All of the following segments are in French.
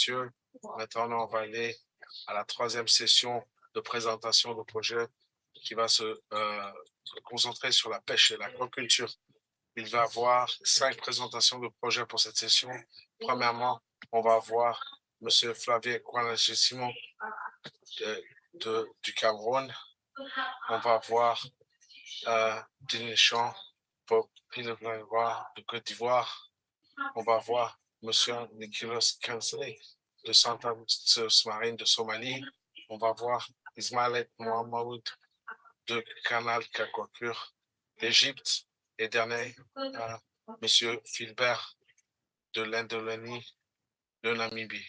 messieurs, maintenant on va aller à la troisième session de présentation de projet qui va se concentrer sur la pêche et l'aquaculture. Il va y avoir 5 présentations de projets pour cette session. Premièrement, on va voir M. Flavien Kwanagissimo du Cameroun. On va voir Denis Champ de Côte d'Ivoire. On va voir M. Nicolas Kansley de Santa Marine de Somalie. On va voir Ismaël Mohamed de Canal Aquaculture d'Égypte. Et dernier, M. Philbert de l'Indonésie, de Namibie.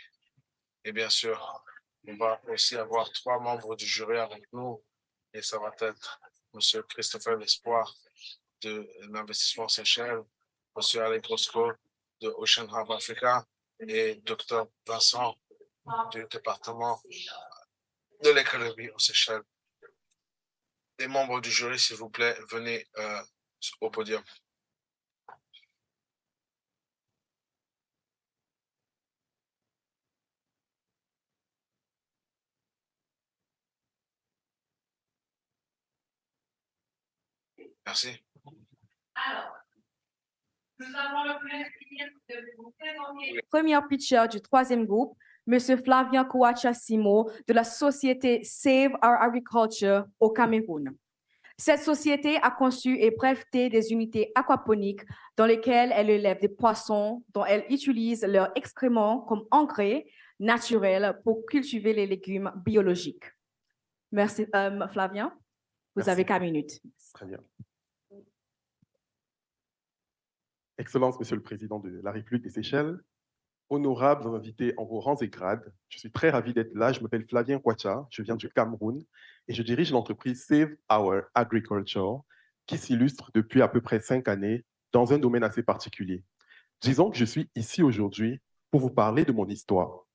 Et bien sûr, on va aussi avoir 3 membres du jury avec nous. Et ça va être M. Christopher L'Espoir de l'Investissement Seychelles, M. Alec Roscoe de Ocean Hub Africa et Dr. Vincent du département de l'économie aux Seychelles. Les membres du jury, s'il vous plaît, venez au podium. Merci. Alors, nous avons le plaisir de vous présenter le premier pitcher du troisième groupe, M. Flavien Kouachasimo de la société Save Our Agriculture au Cameroun. Cette société a conçu et breveté des unités aquaponiques dans lesquelles elle élève des poissons dont elle utilise leurs excréments comme engrais naturels pour cultiver les légumes biologiques. Merci, Flavien. Vous Merci. avez 4 minutes. Très bien. Excellence, Monsieur le Président de la République des Seychelles, honorables invités en vos rangs et grades, je suis très ravi d'être là. Je m'appelle Flavien Kwacha, je viens du Cameroun et je dirige l'entreprise Save Our Agriculture qui s'illustre depuis à peu près 5 années dans un domaine assez particulier. Disons que je suis ici aujourd'hui pour vous parler de mon histoire.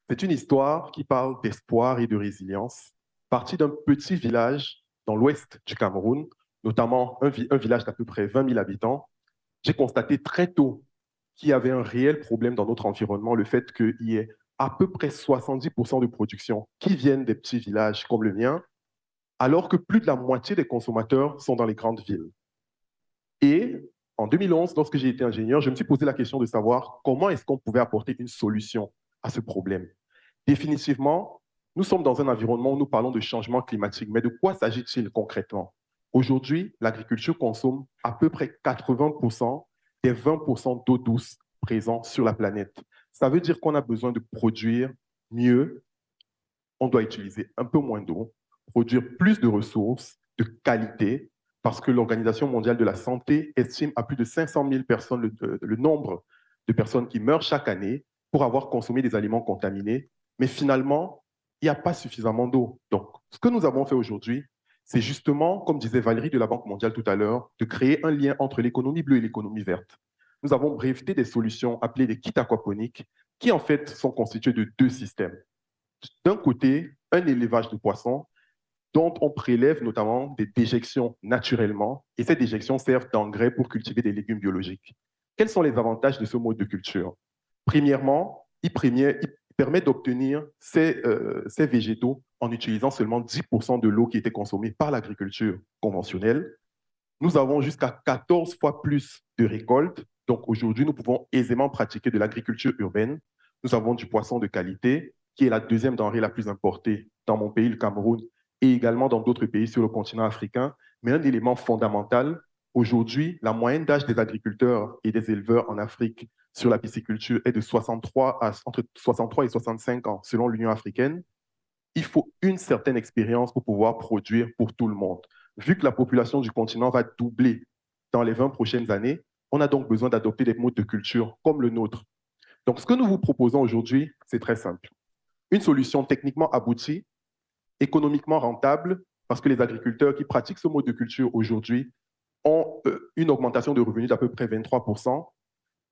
C'est une histoire qui parle d'espoir et de résilience, partie d'un petit village dans l'ouest du Cameroun, notamment un village d'à peu près 20 000 habitants. J'ai constaté très tôt qu'il y avait un réel problème dans notre environnement, le fait qu'il y ait à peu près 70% de production qui viennent des petits villages comme le mien, alors que plus de la moitié des consommateurs sont dans les grandes villes. Et en 2011, lorsque j'ai été ingénieur, je me suis posé la question de savoir comment est-ce qu'on pouvait apporter une solution à ce problème. Définitivement, nous sommes dans un environnement où nous parlons de changement climatique, mais de quoi s'agit-il concrètement? Aujourd'hui, l'agriculture consomme à peu près 80% des 20% d'eau douce présents sur la planète. Ça veut dire qu'on a besoin de produire mieux, on doit utiliser un peu moins d'eau, produire plus de ressources de qualité, parce que l'Organisation mondiale de la santé estime à plus de 500 000 personnes le nombre de personnes qui meurent chaque année pour avoir consommé des aliments contaminés. Mais finalement, il n'y a pas suffisamment d'eau. Donc, ce que nous avons fait aujourd'hui, c'est justement, comme disait Valérie de la Banque mondiale tout à l'heure, de créer un lien entre l'économie bleue et l'économie verte. Nous avons breveté des solutions appelées des kits aquaponiques qui, en fait, sont constitués de 2 systèmes. D'un côté, un élevage de poissons dont on prélève notamment des déjections naturellement, et ces déjections servent d'engrais pour cultiver des légumes biologiques. Quels sont les avantages de ce mode de culture? Premièrement, il permet d'obtenir ces végétaux en utilisant seulement 10% de l'eau qui était consommée par l'agriculture conventionnelle. Nous avons jusqu'à 14 fois plus de récoltes. Donc aujourd'hui, nous pouvons aisément pratiquer de l'agriculture urbaine. Nous avons du poisson de qualité, qui est la deuxième denrée la plus importée dans mon pays, le Cameroun, et également dans d'autres pays sur le continent africain. Mais un élément fondamental, aujourd'hui, la moyenne d'âge des agriculteurs et des éleveurs en Afrique sur la pisciculture est de entre 63 et 65 ans, selon l'Union africaine. Il faut une certaine expérience pour pouvoir produire pour tout le monde. Vu que la population du continent va doubler dans les 20 prochaines années, on a donc besoin d'adopter des modes de culture comme le nôtre. Donc, ce que nous vous proposons aujourd'hui, c'est très simple. Une solution techniquement aboutie, économiquement rentable, parce que les agriculteurs qui pratiquent ce mode de culture aujourd'hui ont une augmentation de revenus d'à peu près 23%.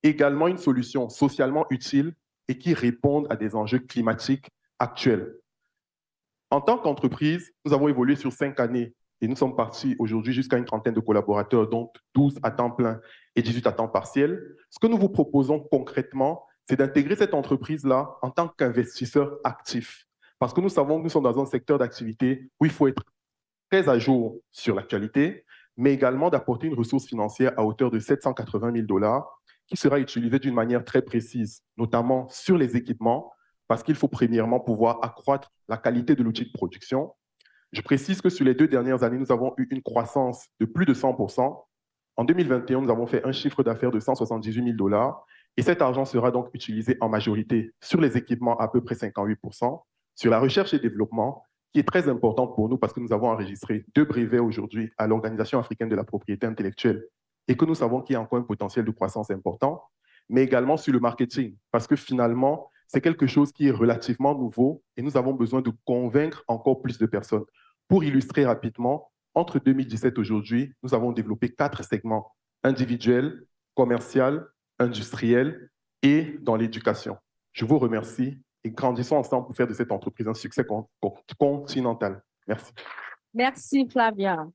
Également une solution socialement utile et qui répond à des enjeux climatiques actuels. En tant qu'entreprise, nous avons évolué sur 5 années et nous sommes partis aujourd'hui jusqu'à une trentaine de collaborateurs, donc 12 à temps plein et 18 à temps partiel. Ce que nous vous proposons concrètement, c'est d'intégrer cette entreprise-là en tant qu'investisseur actif. Parce que nous savons que nous sommes dans un secteur d'activité où il faut être très à jour sur l'actualité, mais également d'apporter une ressource financière à hauteur de 780 000 $ qui sera utilisée d'une manière très précise, notamment sur les équipements, parce qu'il faut premièrement pouvoir accroître la qualité de l'outil de production. Je précise que sur les 2 dernières années, nous avons eu une croissance de plus de 100%. En 2021, nous avons fait un chiffre d'affaires de 178 000 $ et cet argent sera donc utilisé en majorité sur les équipements à peu près 58%, sur la recherche et développement, qui est très importante pour nous parce que nous avons enregistré 2 brevets aujourd'hui à l'Organisation africaine de la propriété intellectuelle et que nous savons qu'il y a encore un potentiel de croissance important, mais également sur le marketing, parce que finalement, c'est quelque chose qui est relativement nouveau et nous avons besoin de convaincre encore plus de personnes. Pour illustrer rapidement, entre 2017 et aujourd'hui, nous avons développé 4 segments: individuel, commercial, industriel et dans l'éducation. Je vous remercie et grandissons ensemble pour faire de cette entreprise un succès continental. Merci. Merci, Flavien.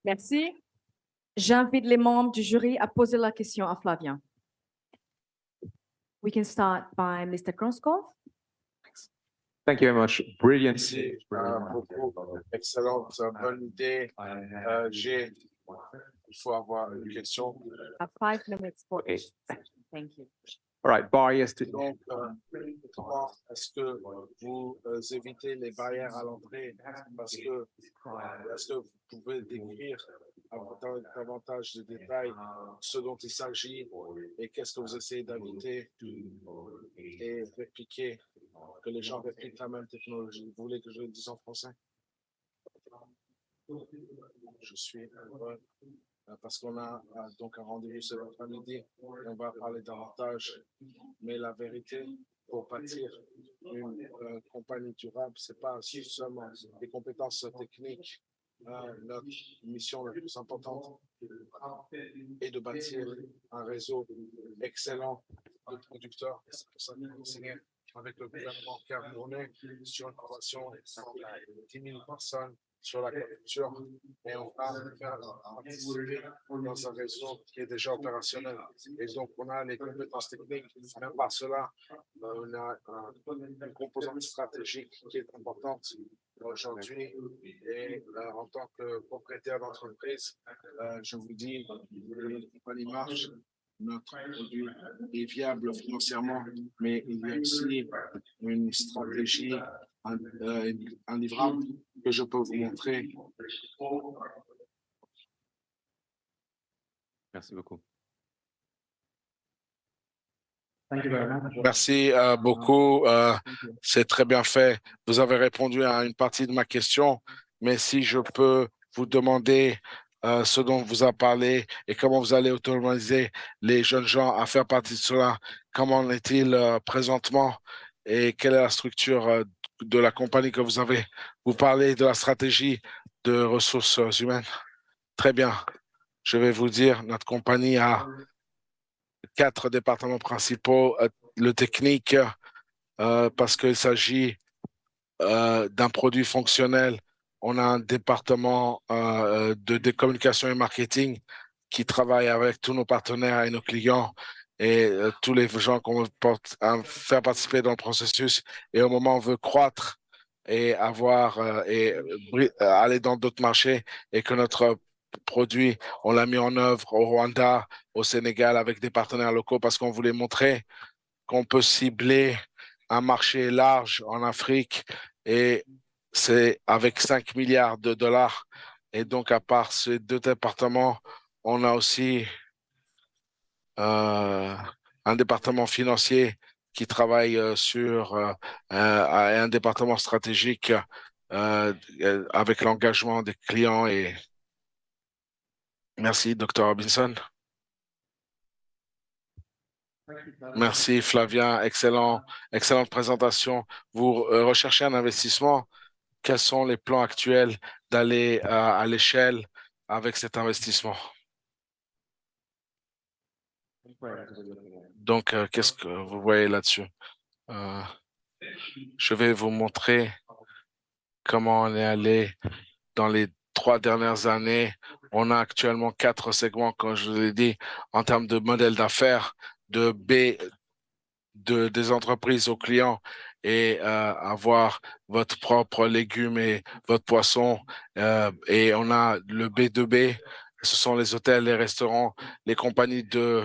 Merci. J'invite les membres du jury à poser la question à Flavien. We can start by Mr. Kronskov. Thank you very much. Brilliant. Merci beaucoup. Excellente, bonne idée. Il faut avoir une question. 5 minutes for Okay. each. Thank you. All right, barriers to Donc, comment est-ce que vous évitez les barrières à l'entrée? Parce que, est-ce que vous pouvez décrire davantage de détails ce dont il s'agit et qu'est-ce que vous essayez d'inviter et répliquer, que les gens répliquent la même technologie? Vous voulez que je le dise en français? Je suis heureux parce qu'on a donc un rendez-vous cet après-midi et on va parler davantage. Mais la vérité, pour bâtir une compagnie durable, ce n'est pas seulement des compétences techniques. Notre mission la plus importante est de bâtir un réseau excellent de producteurs. C'est pour ça qu'on signe avec le gouvernement camerounais sur une formation de 10 000 personnes sur la culture et on va faire participer dans un réseau qui est déjà opérationnel. Et donc, on a les compétences techniques. Même par cela, on a une composante stratégique qui est importante aujourd'hui. Et en tant que propriétaire d'entreprise, je vous dis que notre compagnie marche. Notre produit est viable financièrement, mais il y a aussi une stratégie, un livrable que je peux vous montrer. Merci beaucoup. Merci beaucoup. C'est très bien fait. Vous avez répondu à une partie de ma question, mais si je peux vous demander ce dont vous avez parlé et comment vous allez automatiser les jeunes gens à faire partie de cela, comment en est-il présentement et quelle est la structure de la compagnie que vous avez? Vous parlez de la stratégie de ressources humaines. Très bien. Je vais vous dire, notre compagnie a 4 départements principaux. Le technique, parce qu'il s'agit d'un produit fonctionnel. On a un département de communication et marketing qui travaille avec tous nos partenaires et nos clients et tous les gens qu'on veut faire participer dans le processus. Et au moment où on veut croître et aller dans d'autres marchés et que notre produit, on l'a mis en œuvre au Rwanda, au Sénégal avec des partenaires locaux parce qu'on voulait montrer qu'on peut cibler un marché large en Afrique et c'est avec 5 milliards de dollars. Et donc, à part ces 2 départements, on a aussi un département financier qui travaille sur un département stratégique avec l'engagement des clients. Et merci, Dr. Robinson. Merci, Flavien. Excellente présentation. Vous recherchez un investissement. Quels sont les plans actuels d'aller à l'échelle avec cet investissement? Donc, qu'est-ce que vous voyez là-dessus? Je vais vous montrer comment on est allé dans les 3 dernières années, on a actuellement 4 segments, comme je l'ai dit, en termes de modèle d'affaires, de B, des entreprises aux clients et avoir votre propre légumes et votre poisson. Et on a le B2B, ce sont les hôtels, les restaurants, les compagnies de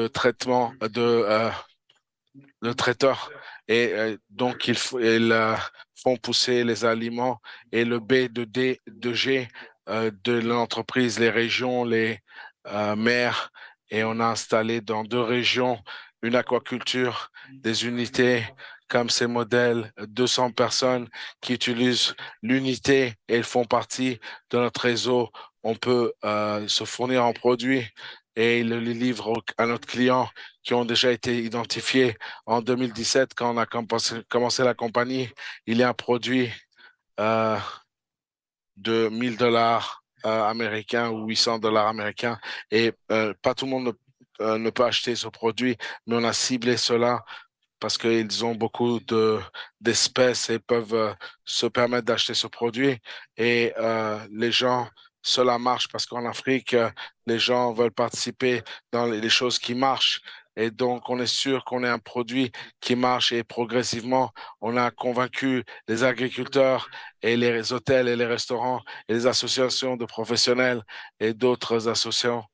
traitement, de traiteurs. Et donc, ils font pousser les aliments. Et le B de D, de G de l'entreprise, les régions, les maires. Et on a installé dans 2 régions une aquaculture, des unités comme ces modèles, 200 personnes qui utilisent l'unité et ils font partie de notre réseau. On peut se fournir en produits et ils les livrent à notre client qui ont déjà été identifiés. En 2017, quand on a commencé la compagnie, il y a un produit euh, de 1000 $ américains ou 800 $ américains et pas tout le monde ne peut acheter ce produit, mais on a ciblé cela parce qu'ils ont beaucoup d'espèces et peuvent se permettre d'acheter ce produit. Et les gens, cela marche parce qu'en Afrique, les gens veulent participer dans les choses qui marchent. Et donc, on est sûr qu'on ait un produit qui marche et progressivement, on a convaincu les agriculteurs et les hôtels et les restaurants et les associations de professionnels et d'autres associations.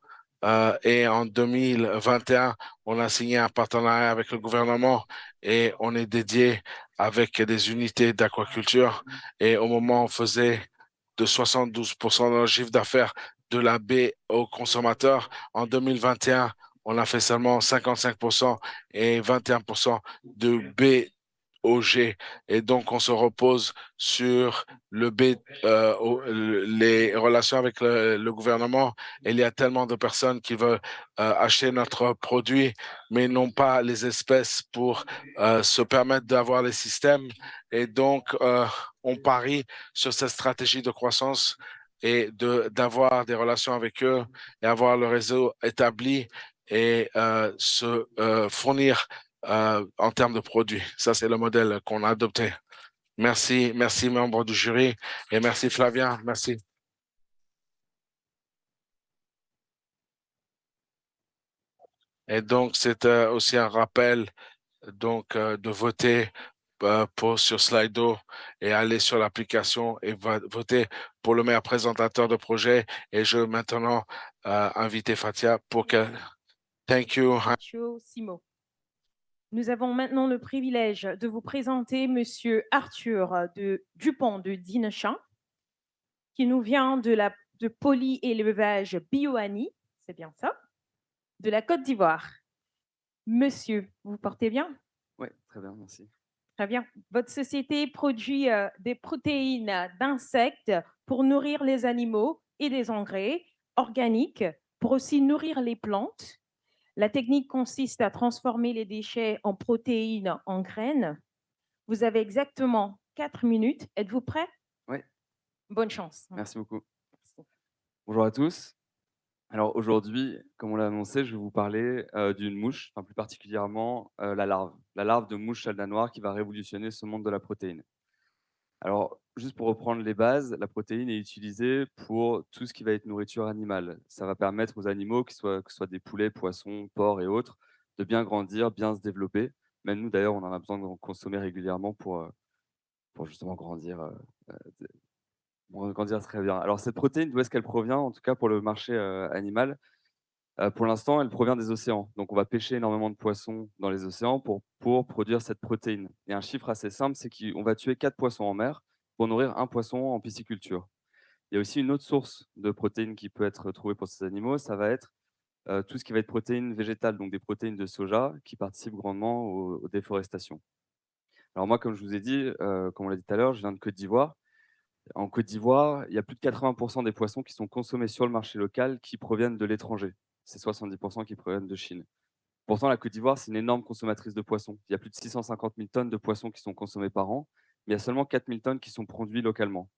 Et en 2021, on a signé un partenariat avec le gouvernement et on est dédié avec des unités d'aquaculture. Et au moment où on faisait de 72% de notre chiffre d'affaires de la baie aux consommateurs, en 2021, on a fait seulement 55% et 21% de baie OG. Et donc, on se repose sur les relations avec le gouvernement. Il y a tellement de personnes qui veulent acheter notre produit, mais n'ont pas les espèces pour se permettre d'avoir les systèmes. Et donc, on parie sur cette stratégie de croissance et d'avoir des relations avec eux et avoir le réseau établi et se fournir en termes de produits. Ça, c'est le modèle qu'on a adopté. Merci, merci, membres du jury, et merci, Flavien. Merci. Et donc, c'est aussi un rappel donc, de voter sur Slido et aller sur l'application et voter pour le meilleur présentateur de projet. Et je vais maintenant inviter Fatia pour que... Thank you. Monsieur Simo. Nous avons maintenant le privilège de vous présenter Monsieur Arthur Dupont de Dinechamps, qui nous vient de polyélevage Bioani, c'est bien ça, de la Côte d'Ivoire. Monsieur, vous vous portez bien? Oui, très bien, merci. Très bien. Votre société produit des protéines d'insectes pour nourrir les animaux et des engrais organiques pour aussi nourrir les plantes. La technique consiste à transformer les déchets en protéines en graines. Vous avez exactement 4 minutes. Êtes-vous prêt? Oui. Bonne chance. Merci beaucoup. Bonjour à tous. Alors aujourd'hui, comme on l'a annoncé, je vais vous parler d'une mouche, enfin plus particulièrement la larve de mouche chalda noire qui va révolutionner ce monde de la protéine. Alors, juste pour reprendre les bases, la protéine est utilisée pour tout ce qui va être nourriture animale. Ça va permettre aux animaux, que ce soit des poulets, poissons, porcs et autres, de bien grandir, bien se développer. Même nous, d'ailleurs, on en a besoin de consommer régulièrement pour justement grandir, grandir très bien. Alors, cette protéine, d'où est-ce qu'elle provient, en tout cas pour le marché animal? Pour l'instant, elle provient des océans. Donc, on va pêcher énormément de poissons dans les océans pour produire cette protéine. Et un chiffre assez simple, c'est qu'on va tuer 4 poissons en mer pour nourrir un poisson en pisciculture. Il y a aussi une autre source de protéines qui peut être trouvée pour ces animaux, ça va être tout ce qui va être protéines végétales, donc des protéines de soja qui participent grandement aux déforestations. Alors moi, comme je vous ai dit, comme on l'a dit tout à l'heure, je viens de Côte d'Ivoire. En Côte d'Ivoire, il y a plus de 80% des poissons qui sont consommés sur le marché local qui proviennent de l'étranger. C'est 70% qui proviennent de Chine. Pourtant, la Côte d'Ivoire, c'est une énorme consommatrice de poissons. Il y a plus de 650 000 tonnes de poissons qui sont consommées par an, mais il y a seulement 4 000 tonnes qui sont produites localement.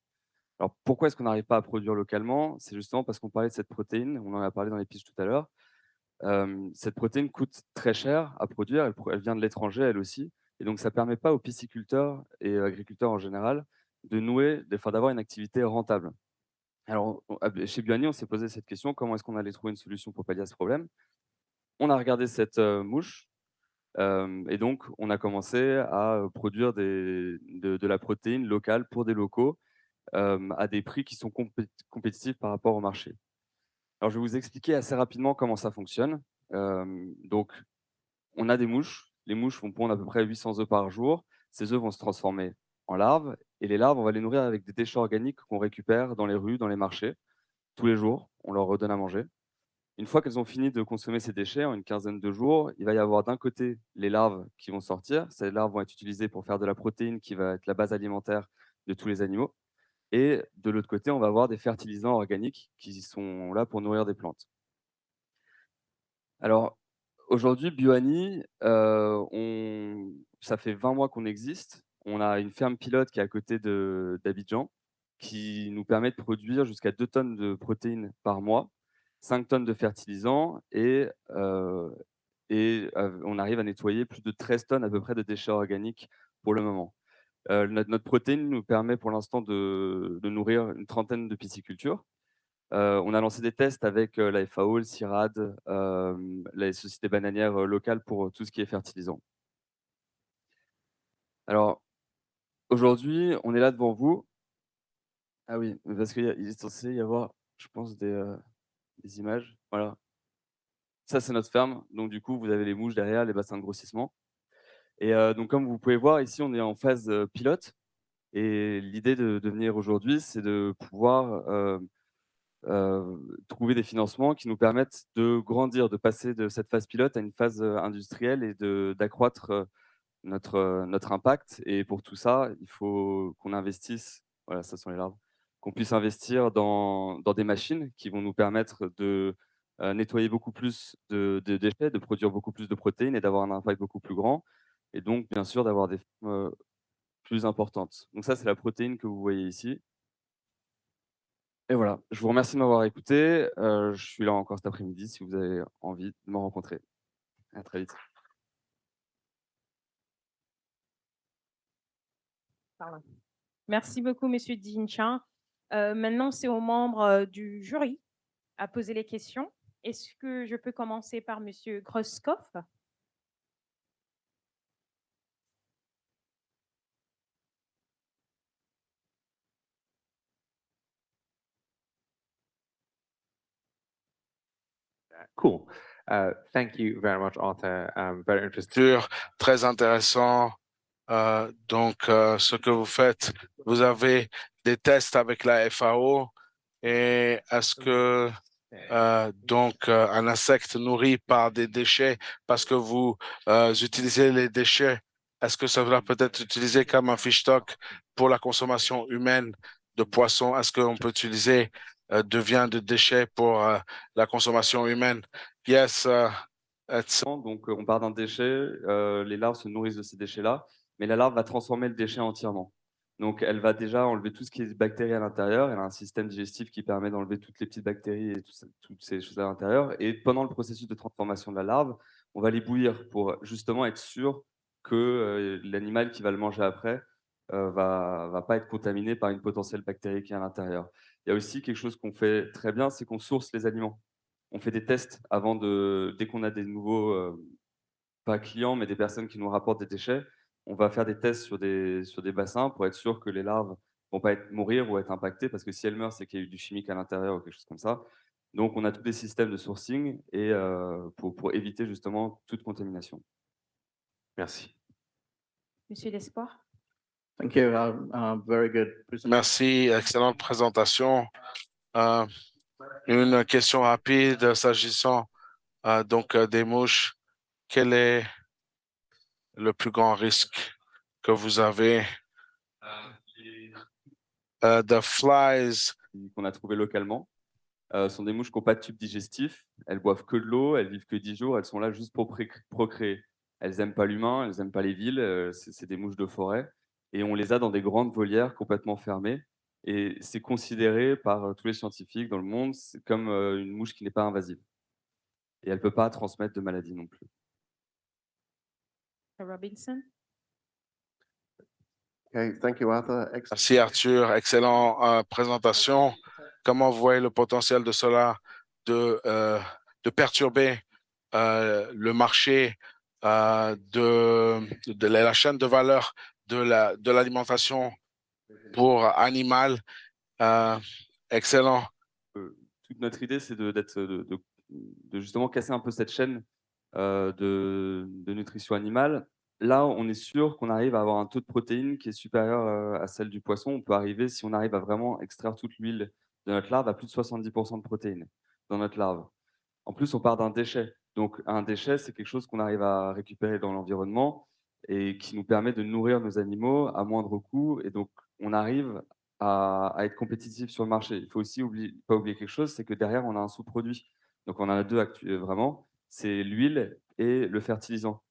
Alors, pourquoi est-ce qu'on n'arrive pas à produire localement? C'est justement parce qu'on parlait de cette protéine, on en a parlé dans les pitchs tout à l'heure. Cette protéine coûte très cher à produire, elle vient de l'étranger, elle aussi, et donc ça ne permet pas aux pisciculteurs et agriculteurs en général d'avoir une activité rentable. Alors, chez Bioani, on s'est posé cette question, comment est-ce qu'on allait trouver une solution pour pallier à ce problème? On a regardé cette mouche et donc on a commencé à produire de la protéine locale pour des locaux à des prix qui sont compétitifs par rapport au marché. Alors, je vais vous expliquer assez rapidement comment ça fonctionne. Donc, on a des mouches. Les mouches vont pondre à peu près 800 œufs par jour. Ces œufs vont se transformer en larves et les larves, on va les nourrir avec des déchets organiques qu'on récupère dans les rues, dans les marchés. Tous les jours, on leur redonne à manger. Une fois qu'elles ont fini de consommer ces déchets, en une quinzaine de jours, il va y avoir d'un côté les larves qui vont sortir. Ces larves vont être utilisées pour faire de la protéine qui va être la base alimentaire de tous les animaux. Et de l'autre côté, on va avoir des fertilisants organiques qui sont là pour nourrir des plantes. Alors, aujourd'hui, Bioani, ça fait 20 mois qu'on existe. On a une ferme pilote qui est à côté d'Abidjan, qui nous permet de produire jusqu'à 2 tonnes de protéines par mois, 5 tonnes de fertilisants on arrive à nettoyer plus de 13 tonnes à peu près de déchets organiques pour le moment. Notre protéine nous permet pour l'instant de nourrir une trentaine de piscicultures. On a lancé des tests avec la FAO, le CIRAD, les sociétés bananières locales pour tout ce qui est fertilisant. Alors, aujourd'hui, on est là devant vous. Ah oui, parce qu'il est censé y avoir, je pense, des images. Voilà. Ça, c'est notre ferme. Donc, du coup, vous avez les mouches derrière, les bassins de grossissement. Et donc, comme vous pouvez voir, ici, on est en phase pilote. Et l'idée de venir aujourd'hui, c'est de pouvoir trouver des financements qui nous permettent de grandir, de passer de cette phase pilote à une phase industrielle et d'accroître notre impact. Et pour tout ça, il faut qu'on investisse, voilà, ça sont les larves, qu'on puisse investir dans des machines qui vont nous permettre de nettoyer beaucoup plus de déchets, de produire beaucoup plus de protéines et d'avoir un impact beaucoup plus grand. Et donc, bien sûr, d'avoir des fermes plus importantes. Donc ça, c'est la protéine que vous voyez ici. Et voilà, je vous remercie de m'avoir écouté. Je suis là encore cet après-midi si vous avez envie de me rencontrer. À très vite. Pardon. Merci beaucoup, Monsieur Dinchan. Maintenant, c'est aux membres du jury à poser les questions. Est-ce que je peux commencer par Monsieur Groskopf? Cool. Thank you very much, Arthur. Very interesting. Très intéressant. Ce que vous faites, vous avez des tests avec la FAO et est-ce que un insecte nourri par des déchets, parce que vous utilisez les déchets, est-ce que ça va peut-être utiliser comme un fish stock pour la consommation humaine de poissons? Est-ce qu'on peut utiliser de viande de déchets pour la consommation humaine? Yes, Donc, on part d'un déchet, les larves se nourrissent de ces déchets-là, mais la larve va transformer le déchet entièrement. Donc, elle va déjà enlever tout ce qui est bactéries à l'intérieur. Elle a un système digestif qui permet d'enlever toutes les petites bactéries et toutes ces choses à l'intérieur. Et pendant le processus de transformation de la larve, on va les bouillir pour justement être sûr que l'animal qui va le manger après va pas être contaminé par une potentielle bactérie qui est à l'intérieur. Il y a aussi quelque chose qu'on fait très bien, c'est qu'on source les aliments. On fait des tests dès qu'on a des nouveaux, pas clients, mais des personnes qui nous rapportent des déchets, on va faire des tests sur des bassins pour être sûr que les larves vont pas mourir ou être impactées, parce que si elles meurent, c'est qu'il y a eu du chimique à l'intérieur ou quelque chose comme ça. Donc on a tous des systèmes de sourcing et pour éviter justement toute contamination. Merci. Monsieur Lespoir? Thank you. Very good presentation. merci, excellente présentation. Une question rapide s'agissant des mouches. Quel est le plus grand risque que vous avez? The flies, Qu'on a trouvé localement sont des mouches qui n'ont pas de tube digestif. Elles boivent que de l'eau, elles vivent que 10 jours, elles sont là juste pour procréer. Elles n'aiment pas l'humain, elles n'aiment pas les villes, c'est des mouches de forêt. Et on les a dans des grandes volières complètement fermées. Et c'est considéré par tous les scientifiques dans le monde comme une mouche qui n'est pas invasive. Et elle ne peut pas transmettre de maladie non plus. Robinson? Okay, thank you, Arthur. merci Arthur, excellente présentation. comment vous voyez le potentiel de cela de perturber le marché de la chaîne de valeur de l'alimentation pour animal? Excellent. Toute notre idée, c'est de justement casser un peu cette chaîne de nutrition animale. Là, on est sûr qu'on arrive à avoir un taux de protéines qui est supérieur à celle du poisson. On peut arriver, si on arrive à vraiment extraire toute l'huile de notre larve, à plus de 70% de protéines dans notre larve. En plus, on part d'un déchet. Donc, un déchet, c'est quelque chose qu'on arrive à récupérer dans l'environnement et qui nous permet de nourrir nos animaux à moindre coût. Et donc, on arrive à être compétitif sur le marché. Il faut aussi pas oublier quelque chose, c'est que derrière, on a un sous-produit. Donc, on en a deux vraiment, c'est l'huile et le fertilisant.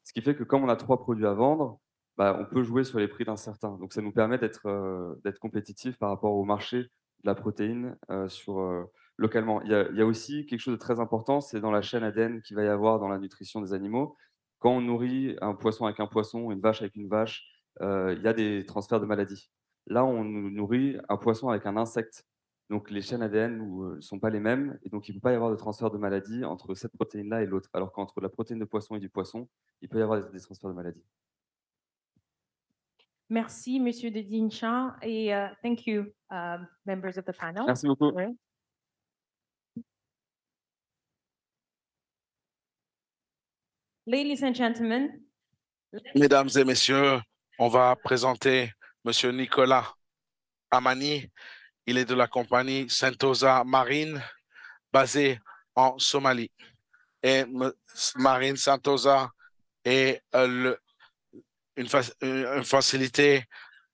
Ce qui fait que comme on a 3 produits à vendre, bah, on peut jouer sur les prix d'un certain. Donc, ça nous permet d'être compétitif par rapport au marché de la protéine localement. Il y a aussi quelque chose de très important, c'est dans la chaîne ADN qu'il va y avoir dans la nutrition des animaux. Quand on nourrit un poisson avec un poisson, une vache avec une vache, il y a des transferts de maladies. Là, on nourrit un poisson avec un insecte. Donc, les chaînes ADN ne sont pas les mêmes et donc il ne peut pas y avoir de transfert de maladies entre cette protéine-là et l'autre. Alors qu'entre la protéine de poisson et du poisson, il peut y avoir des transferts de maladies. Merci, Monsieur de Dinchamp, et thank you, members of the panel. Merci beaucoup. Ouais. Ladies and gentlemen, Mesdames et messieurs, on va présenter Monsieur Nicolas Amani. Il est de la compagnie Sentosa Marine, basée en Somalie. Et Marine Sentosa est une facilité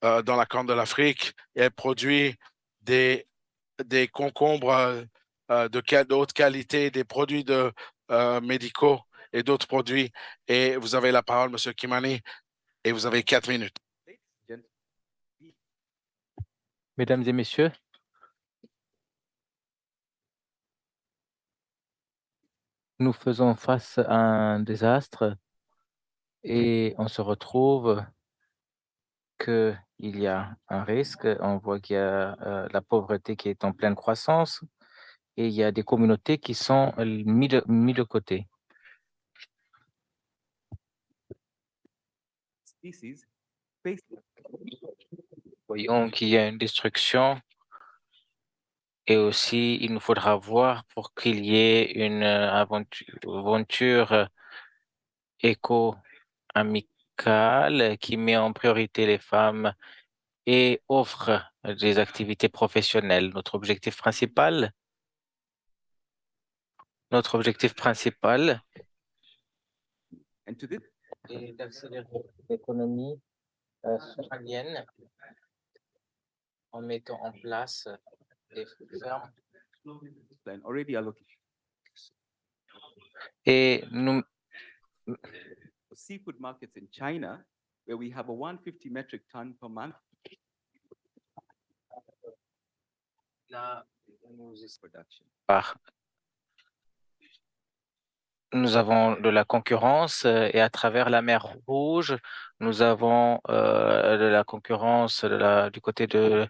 dans la Corne de l'Afrique et elle produit des concombres de haute qualité, des produits médicaux et d'autres produits. Et vous avez la parole, Monsieur Kimani, et vous avez 4 minutes. Mesdames et messieurs, nous faisons face à un désastre et on se retrouve qu'il y a un risque. On voit qu'il y a la pauvreté qui est en pleine croissance et il y a des communautés qui sont mis de côté. Voyons qu'il y a une destruction et aussi il nous faudra voir pour qu'il y ait une aventure éco-amicale qui met en priorité les femmes et offre des activités professionnelles. Notre objectif principal est d'accélérer l'économie somalienne en mettant en place des fermes. Et nous, seafood markets in China, where we have a 150 metric ton per month production. Nous avons de la concurrence et à travers la mer Rouge, nous avons de la concurrence du côté de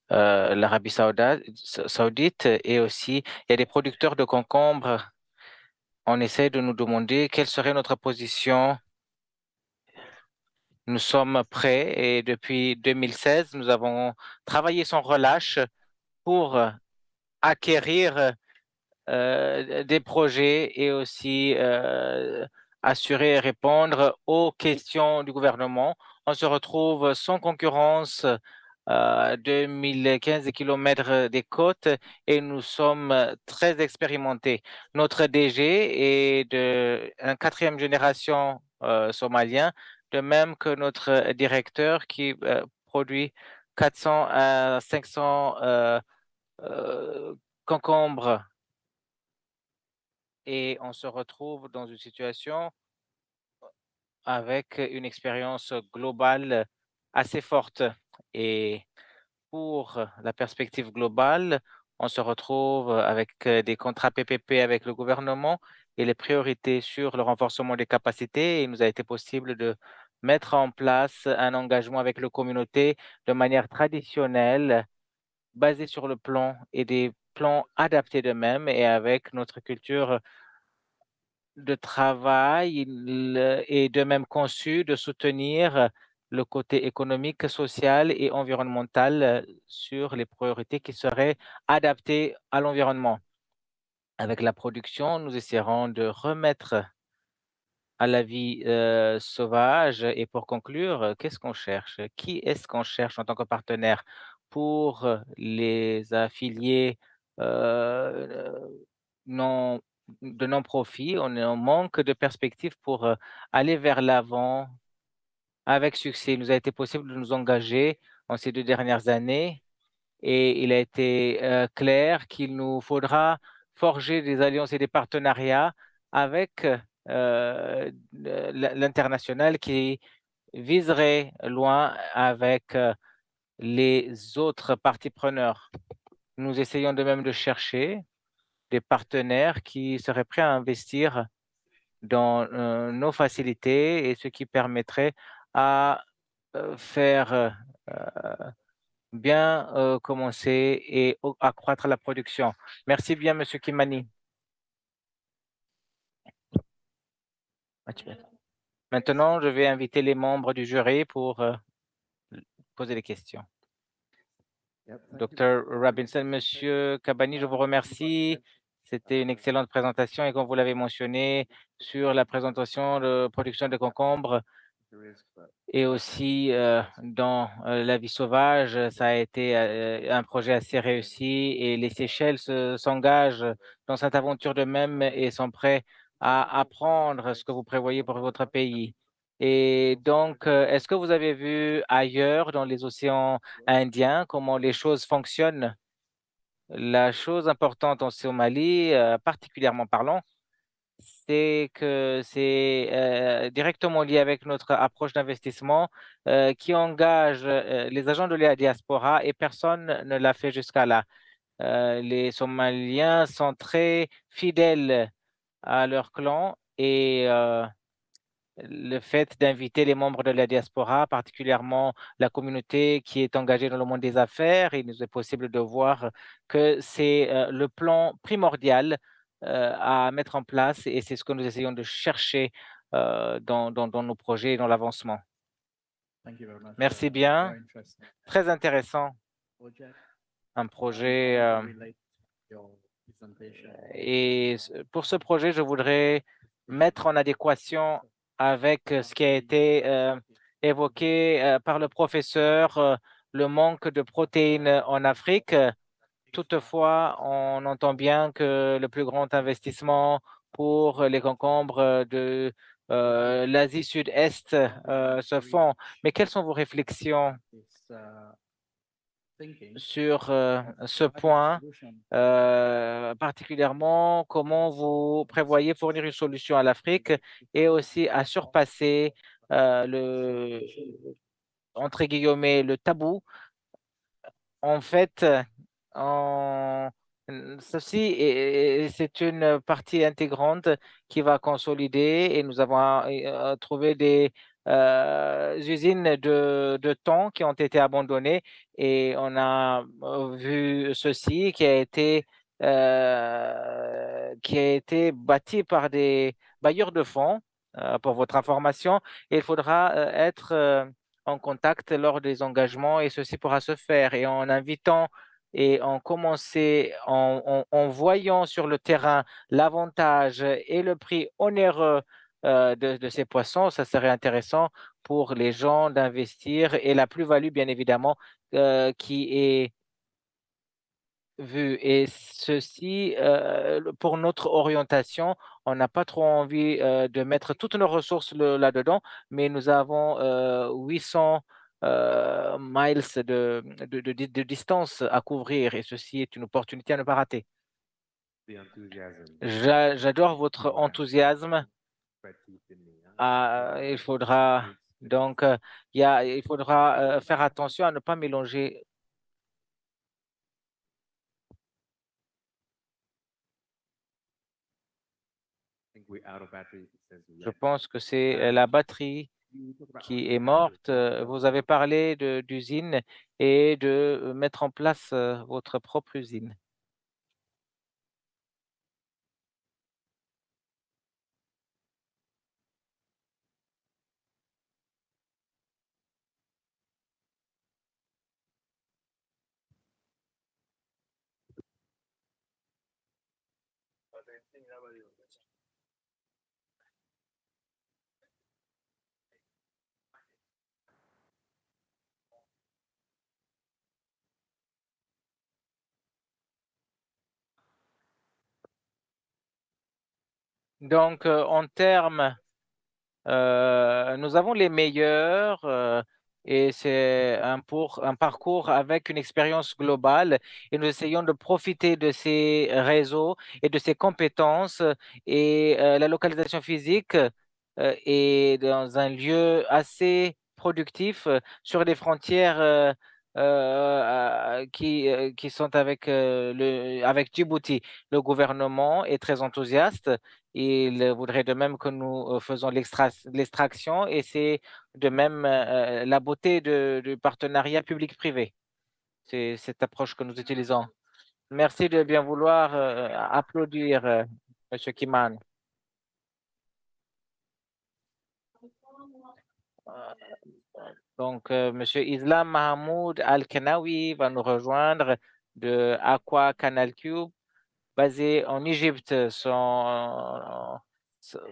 l'Arabie saoudite et aussi il y a des producteurs de concombres. On essaie de nous demander quelle serait notre position. Nous sommes prêts et depuis 2016, nous avons travaillé sans relâche pour acquérir des projets et aussi assurer et répondre aux questions du gouvernement. On se retrouve sans concurrence 2015 kilomètres des côtes et nous sommes très expérimentés. Notre DG est de la 4e génération somalien, de même que notre directeur qui produit 400 à 500 concombres. Et on se retrouve dans une situation avec une expérience globale assez forte. Et pour la perspective globale, on se retrouve avec des contrats PPP avec le gouvernement et les priorités sur le renforcement des capacités. Il nous a été possible de mettre en place un engagement avec la communauté de manière traditionnelle basés sur le plan et des plans adaptés d'eux-mêmes et avec notre culture de travail est de même conçu de soutenir le côté économique, social et environnemental sur les priorités qui seraient adaptées à l'environnement. Avec la production, nous essaierons de remettre à la vie sauvage. Et pour conclure, qu'est-ce qu'on cherche? Qui est-ce qu'on cherche en tant que partenaire pour les affiliés non, de non-profit? On est en manque de perspectives pour aller vers l'avant avec succès. Il nous a été possible de nous engager en ces 2 dernières années et il a été clair qu'il nous faudra forger des alliances et des partenariats avec l'international qui viserait loin avec les autres parties preneurs. Nous essayons de même de chercher des partenaires qui seraient prêts à investir dans nos facilités et ce qui permettrait à faire bien commencer et accroître la production. Merci bien, Monsieur Kimani. Maintenant, je vais inviter les membres du jury pour poser des questions. Dr. Robinson, Monsieur Kabani, je vous remercie. C'était une excellente présentation et comme vous l'avez mentionné sur la présentation de production de concombres et aussi dans la vie sauvage, ça a été un projet assez réussi et les Seychelles s'engagent dans cette aventure d'eux-mêmes et sont prêts à apprendre ce que vous prévoyez pour votre pays. Et donc, est-ce que vous avez vu ailleurs dans les océans Indiens comment les choses fonctionnent? La chose importante en Somalie, particulièrement parlant, c'est que c'est directement lié avec notre approche d'investissement qui engage les agents de la diaspora et personne ne l'a fait jusqu'à là. Les Somaliens sont très fidèles à leur clan et le fait d'inviter les membres de la diaspora, particulièrement la communauté qui est engagée dans le monde des affaires, il nous est possible de voir que c'est le plan primordial à mettre en place et c'est ce que nous essayons de chercher dans nos projets et dans l'avancement. Merci bien. Très intéressant. Un projet. Et pour ce projet, je voudrais mettre en adéquation avec ce qui a été évoqué par le professeur, le manque de protéines en Afrique. Toutefois, on entend bien que le plus grand investissement pour les concombres de l'Asie Sud-Est se font. Mais quelles sont vos réflexions sur ce point, particulièrement comment vous prévoyez fournir une solution à l'Afrique et aussi à surpasser le, entre guillemets, le tabou. En fait, ceci c'est une partie intégrante qui va consolider et nous avons trouvé des usines de thon qui ont été abandonnées et on a vu ceci qui a été bâti par des bailleurs de fonds pour votre information et il faudra être en contact lors des engagements et ceci pourra se faire et en invitant et en commencer en voyant sur le terrain l'avantage et le prix onéreux de ces poissons, ça serait intéressant pour les gens d'investir et la plus-value, bien évidemment, qui est vue. Et ceci, pour notre orientation, on n'a pas trop envie de mettre toutes nos ressources là-dedans, mais nous avons 800 miles de distance à couvrir et ceci est une opportunité à ne pas rater. J'adore votre enthousiasme. Il faudra donc il faudra faire attention à ne pas mélanger. Je pense que c'est la batterie qui est morte. Vous avez parlé d'usines et de mettre en place votre propre usine. Donc, en termes, nous avons les meilleurs et c'est un parcours avec une expérience globale et nous essayons de profiter de ces réseaux et de ces compétences et la localisation physique est dans un lieu assez productif sur des frontières qui sont avec, avec Djibouti. Le gouvernement est très enthousiaste. Il voudrait de même que nous faisons l'extraction et c'est de même la beauté du partenariat public-privé. C'est cette approche que nous utilisons. Merci de bien vouloir applaudir Monsieur Kiman. Donc, Monsieur Islam Mahmoud Al-Kanawi va nous rejoindre de Aqua Canal Cube, basé en Égypte.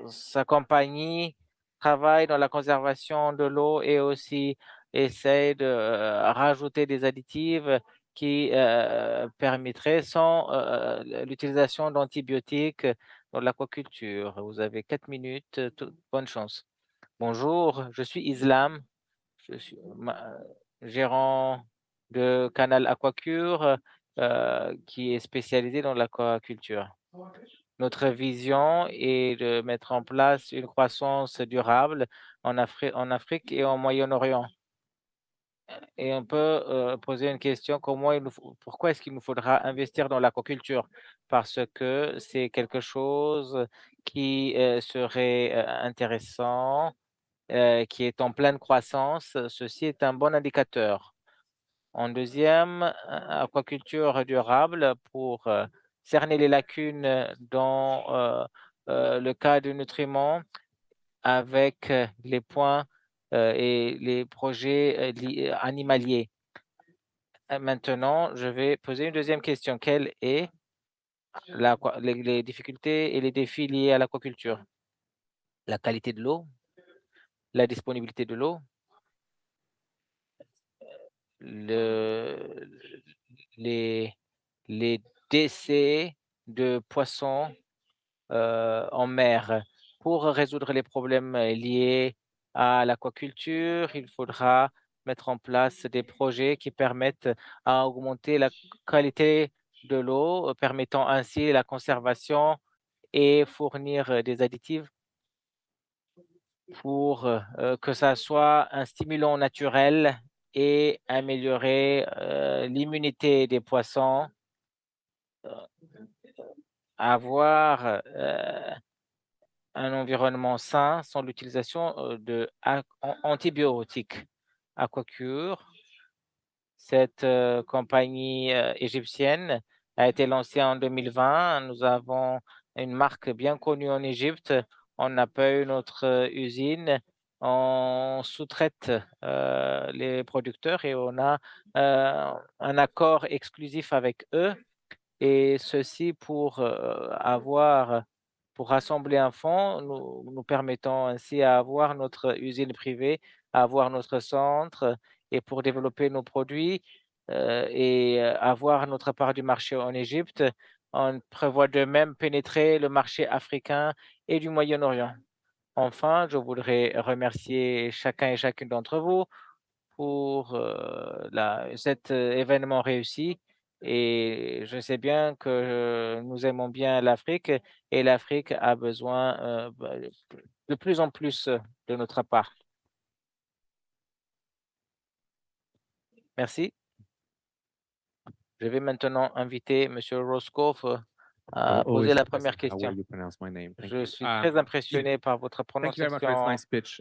Sa compagnie travaille dans la conservation de l'eau et aussi essaie de rajouter des additifs qui permettraient sans l'utilisation d'antibiotiques dans l'aquaculture. Vous avez 4 minutes. Bonne chance. Bonjour, je suis Islam. Je suis gérant de Canal Aquacure qui est spécialisé dans l'aquaculture. Notre vision est de mettre en place une croissance durable en Afrique et au Moyen-Orient. Et on peut poser une question, pourquoi est-ce qu'il nous faudra investir dans l'aquaculture? Parce que c'est quelque chose qui serait intéressant, qui est en pleine croissance. Ceci est un bon indicateur. En deuxième, aquaculture durable pour cerner les lacunes dans le cas de nutriments avec les points et les projets animaliers. Maintenant, je vais poser une deuxième question. Quelles sont les difficultés et les défis liés à l'aquaculture? La qualité de l'eau, la disponibilité de l'eau, les décès de poissons en mer. Pour résoudre les problèmes liés à l'aquaculture, il faudra mettre en place des projets qui permettent à augmenter la qualité de l'eau, permettant ainsi la conservation et fournir des additifs pour que ça soit un stimulant naturel et améliorer l'immunité des poissons, avoir un environnement sain sans l'utilisation d'antibiotiques. Aquacure, cette compagnie égyptienne a été lancée en 2020. Nous avons une marque bien connue en Égypte. On n'a pas eu notre usine. On sous-traite les producteurs et on a un accord exclusif avec eux. Et ceci pour pour rassembler un fonds, nous permettons ainsi à avoir notre usine privée, à avoir notre centre et pour développer nos produits et avoir notre part du marché en Égypte. On prévoit de même pénétrer le marché africain et du Moyen-Orient. Enfin, je voudrais remercier chacun et chacune d'entre vous pour cet événement réussi. Et je sais bien que nous aimons bien l'Afrique et l'Afrique a besoin de plus en plus de notre part. Merci. Je vais maintenant inviter M. Roscoff poser la première impressive how well question. you pronounce my name. Thank Je you. suis très impressionné par votre Thank you very much for this prononciation nice speech.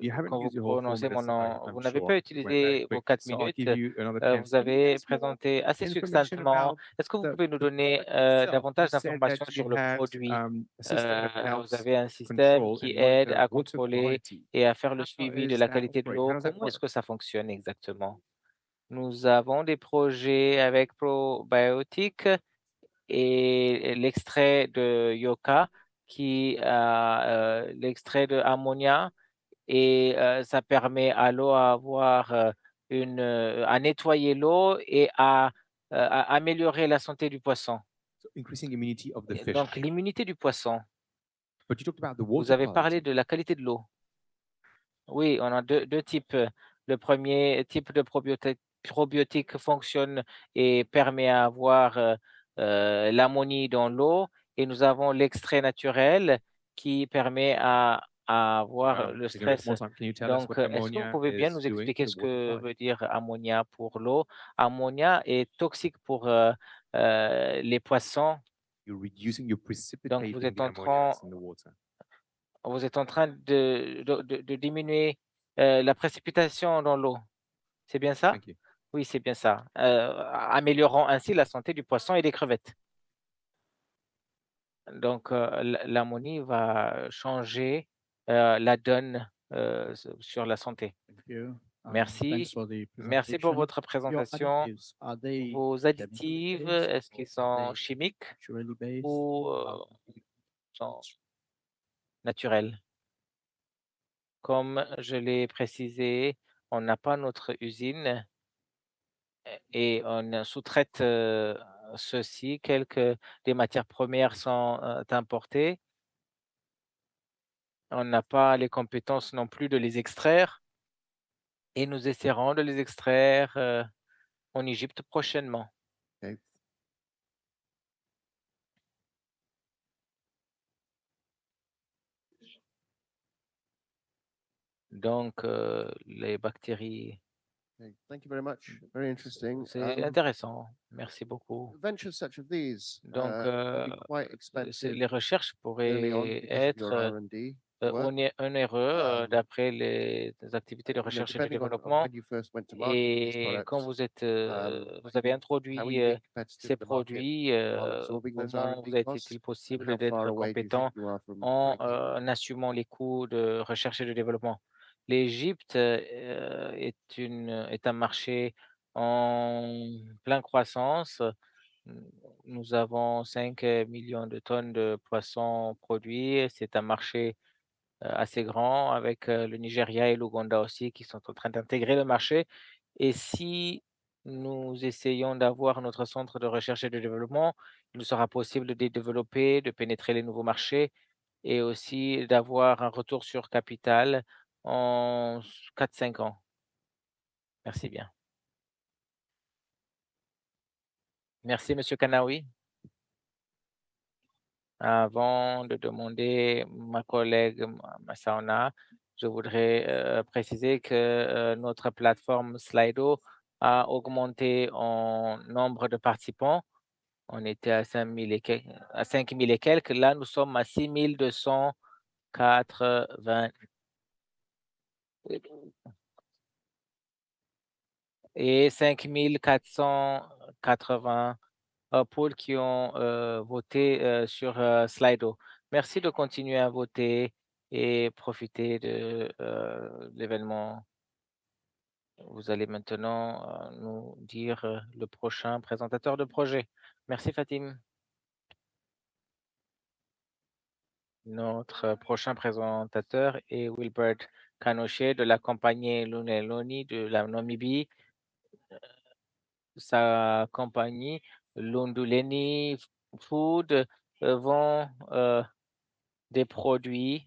You haven't quand vous used your whole 4 prononcez mon minutes, nom. I'm Vous n'avez pas sure. You went very utilisé vos quick, 4 so I'll minutes. give you another chance Vous to avez give us more présenté assez information succinctement. about Est-ce que vous pouvez nous the donner product itself. davantage You said d'informations that you sur le had produit? a system that Vous helps avez un système control qui and aide monitor à water contrôler quality. et à faire le How suivi de is la that qualité de operate? l'eau. How does that Comment est-ce work? que ça fonctionne exactement? Nous avons des projets avec Probiotics et l'extrait de Yoka qui a l'extrait de ammonia et ça permet à l'eau à avoir à nettoyer l'eau et à améliorer la santé du poisson. So increasing immunity of the Et fish. donc l'immunité du poisson. But you talked about the Vous water avez parlé quality. de la qualité de l'eau. Oui, on a deux types. Le premier type de probiotique fonctionne et permet à avoir l'ammonie dans l'eau et nous avons l'extrait naturel qui permet à avoir le Taking a bit stress. more time, can you tell us Donc, what est-ce que vous ammonia pouvez bien is nous doing expliquer to ce the water que quality? veut dire ammonia pour l'eau? Ammonia est toxique pour les poissons. You're reducing, you're Donc, precipitating vous êtes the en ammonia train, that's in the water. vous êtes en train de diminuer la précipitation dans l'eau. C'est bien ça? Thank you. Oui, c'est bien ça. Améliorant ainsi la santé du poisson et des crevettes. Donc, l'ammonie va changer la donne sur la santé. Thank you. Merci. Thanks for the Merci pour presentation. votre Your présentation. additives, are they Vos additifs, chemical-based est-ce qu'ils or are sont they chimiques naturally based? ou sont naturels? Comme je l'ai précisé, on n'a pas notre usine et on sous-traite ceci. Quelques des matières premières sont importées. On n'a pas les compétences non plus de les extraire et nous essaierons de les extraire en Égypte prochainement. Okay. Donc, les bactéries, Okay, thank you very much. Very interesting. c'est intéressant. Merci beaucoup. Ventures such as these Donc, can be quite les expensive recherches early on pourraient because of your être R&D work. onéreux d'après les activités de You know, recherche et de depending on développement. when you first went to market with these Et quand products, vous avez introduit how are you being competitive ces in the market produits, while absorbing those comment R&D vous a costs? été-il And possible how far d'être away do you compétent think you are from en breakeven? assumant les coûts de recherche et de développement? L'Égypte est un marché en pleine croissance. Nous avons 5 millions de tonnes de poissons produits. C'est un marché assez grand avec le Nigeria et l'Ouganda aussi qui sont en train d'intégrer le marché. Et si nous essayons d'avoir notre centre de recherche et de développement, il nous sera possible de développer, de pénétrer les nouveaux marchés et aussi d'avoir un retour sur capital en 4-5 ans. Merci bien. Merci, Monsieur Kanaoui. Avant de demander ma collègue Massaona, je voudrais préciser que notre plateforme Slido a augmenté en nombre de participants. On était à 5 000 et quelques. Là, nous sommes à 6 280 et 5 480 pôles qui ont voté sur Slido. Merci de continuer à voter et profiter de l'événement. Vous allez maintenant nous dire le prochain présentateur de projet. Merci Fatim. Notre prochain présentateur est Wilbert Kanoche de la compagnie Luneloni de la Namibie. Sa compagnie Lunduleni Food vend des produits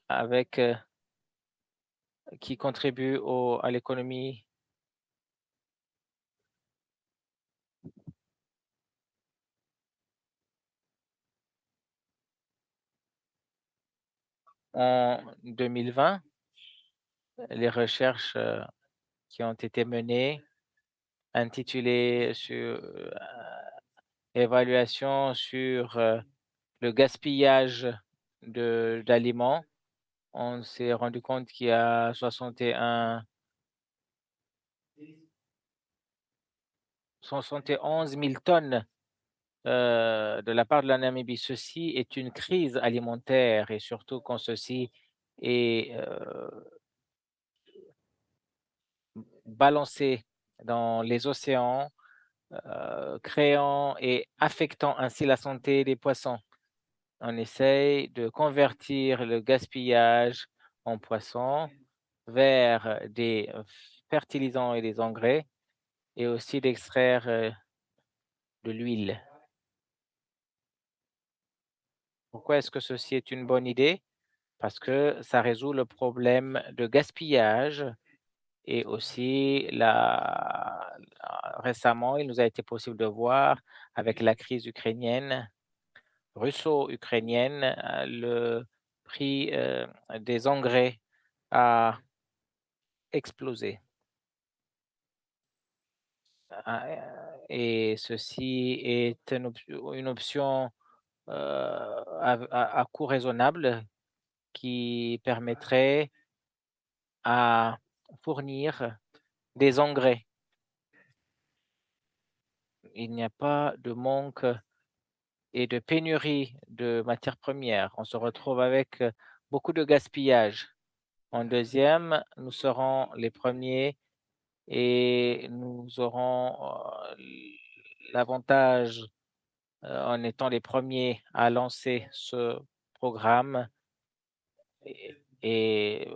avec qui contribuent à l'économie. En 2020, les recherches qui ont été menées intitulées sur évaluation sur le gaspillage d'aliments. On s'est rendu compte qu'il y a 71 000 tonnes de la part de la Namibie. Ceci est une crise alimentaire et surtout quand ceci est balancé dans les océans, créant et affectant ainsi la santé des poissons. On essaye de convertir le gaspillage en poissons vers des fertilisants et des engrais et aussi d'extraire de l'huile. Pourquoi est-ce que ceci est une bonne idée? Parce que ça résout le problème de gaspillage et aussi récemment, il nous a été possible de voir avec la crise ukrainienne, russo-ukrainienne, le prix des engrais a explosé. Et ceci est une option à coût raisonnable qui permettrait à fournir des engrais. Il n'y a pas de manque et de pénurie de matières premières. On se retrouve avec beaucoup de gaspillage. En deuxième, nous serons les premiers et nous aurons l'avantage en étant les premiers à lancer ce programme et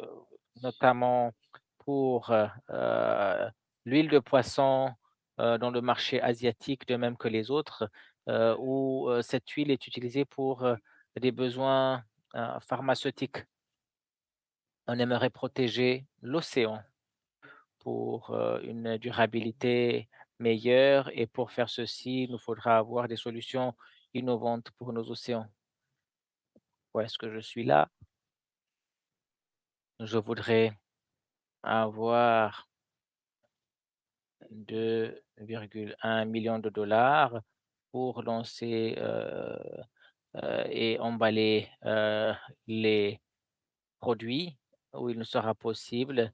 notamment pour l'huile de poisson dans le marché asiatique, de même que les autres, où cette huile est utilisée pour des besoins pharmaceutiques. On aimerait protéger l'océan pour une durabilité meilleure et pour faire ceci, il nous faudra avoir des solutions innovantes pour nos océans. Où est-ce que je suis là? Je voudrais avoir 2,1 millions de dollars pour lancer et emballer les produits où il nous sera possible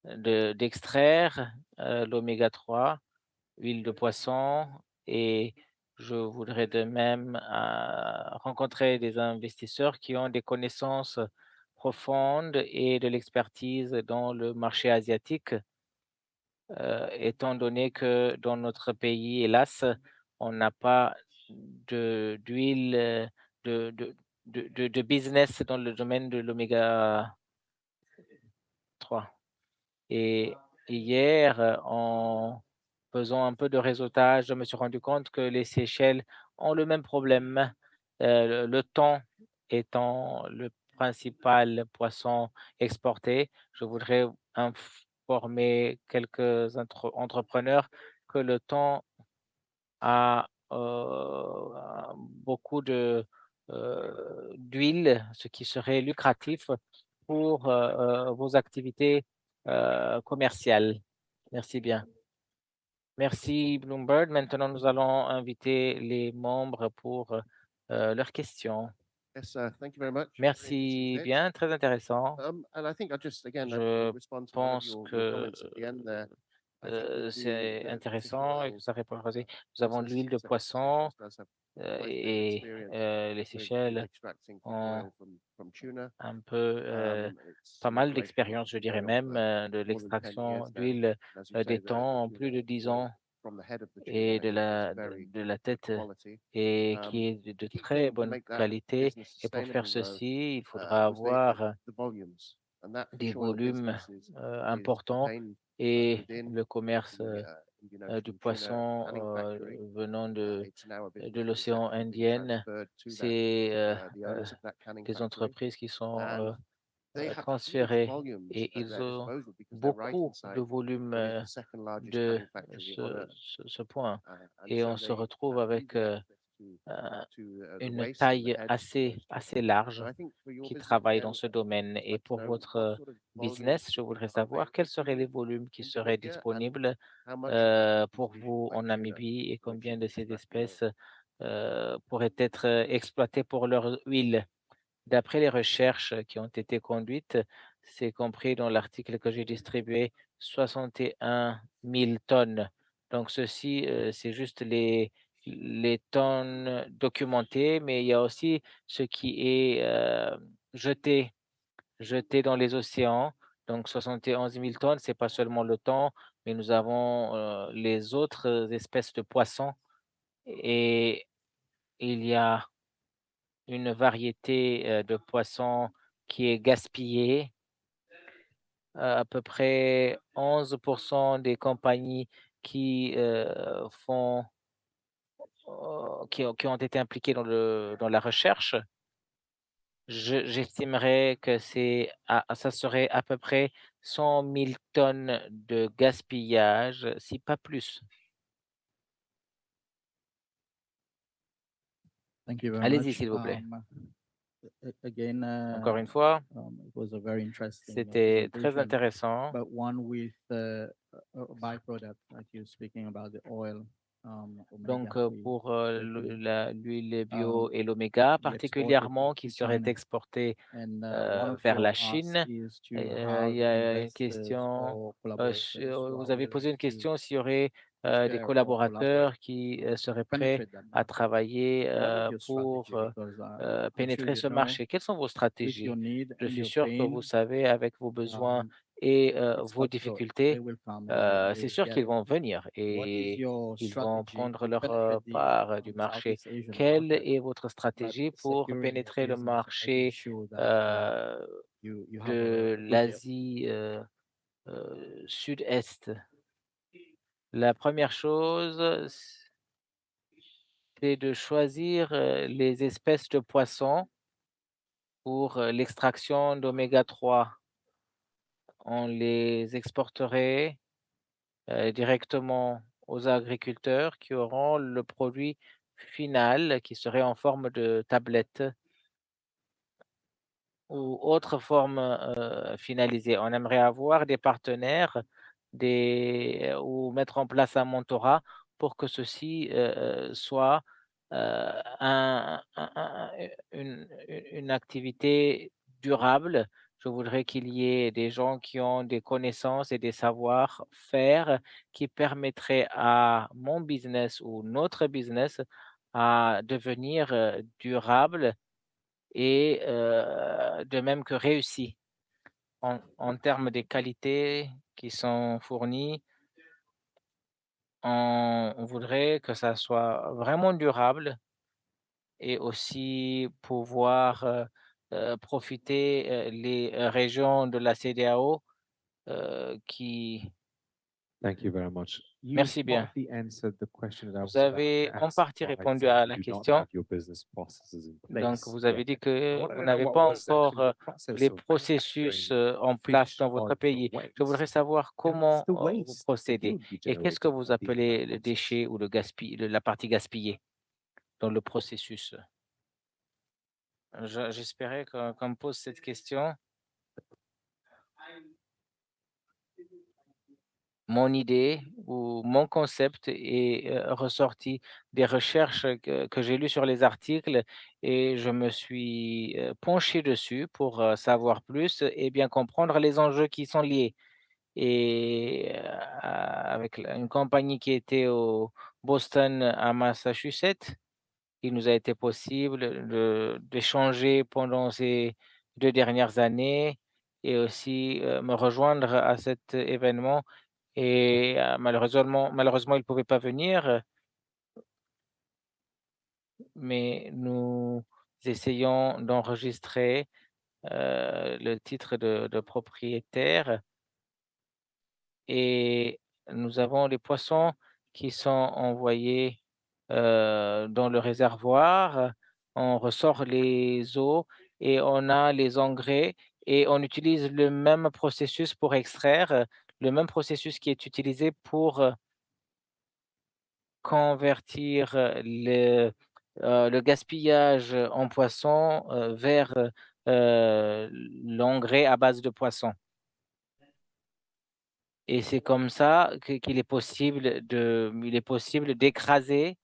d'extraire l'oméga 3, huile de poisson et je voudrais de même rencontrer des investisseurs qui ont des connaissances profondes et de l'expertise dans le marché asiatique, étant donné que dans notre pays, hélas, on n'a pas d'huile, de business dans le domaine de l'oméga 3. Et hier, en faisant un peu de réseautage, je me suis rendu compte que les Seychelles ont le même problème. Le thon étant le principal poisson exporté, je voudrais informer quelques entrepreneurs que le thon a beaucoup d'huile, ce qui serait lucratif pour vos activités commerciales. Merci bien. Merci Bloomberg. Maintenant, nous allons inviter les membres pour leurs questions. Yes, thank you very much. Merci bien, très intéressant. And I think I just again Je respond to one of pense your que comments at the end there. I think with c'est the intéressant et particular que ça répond. Nous avons de business l'huile de sector poisson does have quite a bit of et experience les with Seychelles extracting ont oil from tuna. un peu It's pas mal operated d'expérience, je dirais there même, de more than 10 l'extraction years now. d'huile And as you say, des the thons en plus tuna de 10 oil ans from the head of the et tuna is very de la good tête quality. et qui est de Key très thing to bonne make that qualité. business Et pour faire sustainable, though, ceci, il faudra was avoir the volumes. And that des fish oil volumes business is importants contained et within le commerce the Indian du Ocean tuna poisson canning factory. venant It's now a business de that is l'océan actually being Indien. transferred to C'est the owners of that canning des factory. entreprises qui sont And they have huge transférées volumes et at ils their ont disposal because they're right beaucoup de inside volume what is the second largest de canning factory on Earth. ce point. And Et so on se they retrouve have avec easy access une taille assez large qui travaille dans ce domaine. Et pour votre business, je voudrais savoir quels seraient les volumes qui seraient disponibles pour vous en Namibie et combien de ces espèces pourraient être exploitées pour leur huile. D'après les recherches qui ont été conduites, c'est compris dans l'article que j'ai distribué 61 000 tonnes. Donc, ceci, c'est juste les tonnes documentées, mais il y a aussi ce qui est jeté, jeté dans les océans. Donc, 71 000 tonnes, c'est pas seulement le thon, mais nous avons les autres espèces de poissons et il y a une variété de poissons qui est gaspillée. À peu près 11% des compagnies qui qui ont été impliquées dans la recherche. J'estimerais que ça serait à peu près 100 000 tonnes de gaspillage, si pas plus. Thank you very Allez-y, much. s'il vous plaît. Again, Encore une fois, it was a very interesting c'était très presentation, intéressant. but one with a byproduct, like you're speaking about the oil, Donc, omega-3 pour especially. l'huile bio et l'oméga, particulièrement, qui serait China. exporté And one of vers la your asks Chine. is to Il have y a une investors question, or collaborators who vous are avez willing posé une to question s'il y aurait des share or collaborateurs collaborate qui to seraient prêts penetrate that à market. travailler What is your pour strategy? Because I'm sure pénétrer you ce know, marché. Quelles sont vos with stratégies? your need Je and suis your sûr que vous pain, savez, avec vos besoins et it's vos cutthroat. They difficultés, will come and they c'est will sûr get qu'ils it. vont venir What is et your ils vont strategy prendre to leur penetrate part du marché. Southeast Asian Quelle market, est votre but stratégie pour securing your pénétrer le business and making marché sure that you have de a good deal? l'Asie sud-est? La première chose, c'est de choisir les espèces de poissons pour l'extraction d'oméga 3. On les exporterait directement aux agriculteurs qui auront le produit final qui serait en forme de tablette ou autre forme finalisée. On aimerait avoir des partenaires ou mettre en place un mentorat pour que ceci soit une activité durable. Je voudrais qu'il y ait des gens qui ont des connaissances et des savoir-faire qui permettraient à mon business ou notre business à devenir durable et de même que réussi en termes des qualités qui sont fournies. On voudrait que ça soit vraiment durable et aussi pouvoir profiter les régions de la CEDEAO qui Thank you very much. You Merci bien. partly answered the question that I Vous was about avez to en ask partie by répondu saying à you la do not question. have your business processes in Donc, place vous avez yet. dit I que wanted vous to know n'avez what pas was actually encore the process les of processus manufacturing en place fish dans votre oil from pays. Je waste. voudrais savoir And what's comment the vous waste that procédez you would be et qu'est-ce que generating vous at the end of appelez that le process? déchet ou la partie gaspillée dans le processus. J'espérais qu'on me pose cette question. Mon idée ou mon concept est ressorti des recherches que j'ai lues sur les articles et je me suis penché dessus pour savoir plus et bien comprendre les enjeux qui sont liés. Et avec une compagnie qui était au Boston, à Massachusetts, il nous a été possible d'échanger pendant ces 2 dernières années et aussi me rejoindre à cet événement et malheureusement, il ne pouvait pas venir, mais nous essayons d'enregistrer le titre de propriétaire et nous avons les poissons qui sont envoyés dans le réservoir. On ressort les eaux et on a les engrais et on utilise le même processus pour extraire, le même processus qui est utilisé pour convertir le gaspillage en poisson vers l'engrais à base de poisson. Et c'est comme ça qu'il est possible d'écraser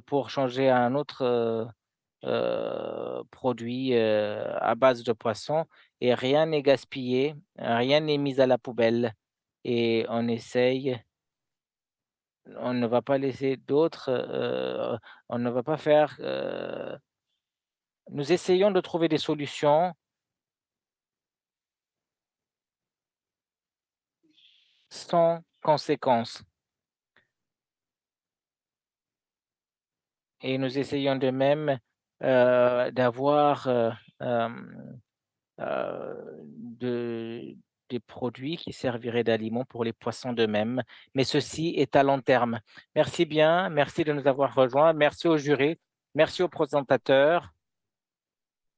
pour changer à un autre produit à base de poisson, et rien n'est gaspillé, rien n'est mis à la poubelle, et on ne va pas laisser d'autres, on ne va pas faire. Nous essayons de trouver des solutions sans conséquences. Et nous essayons de même d'avoir des produits qui serviraient d'aliments pour les poissons d'eux-mêmes, mais ceci est à long terme. Merci bien, merci de nous avoir rejoints, merci au jury, merci aux présentateurs.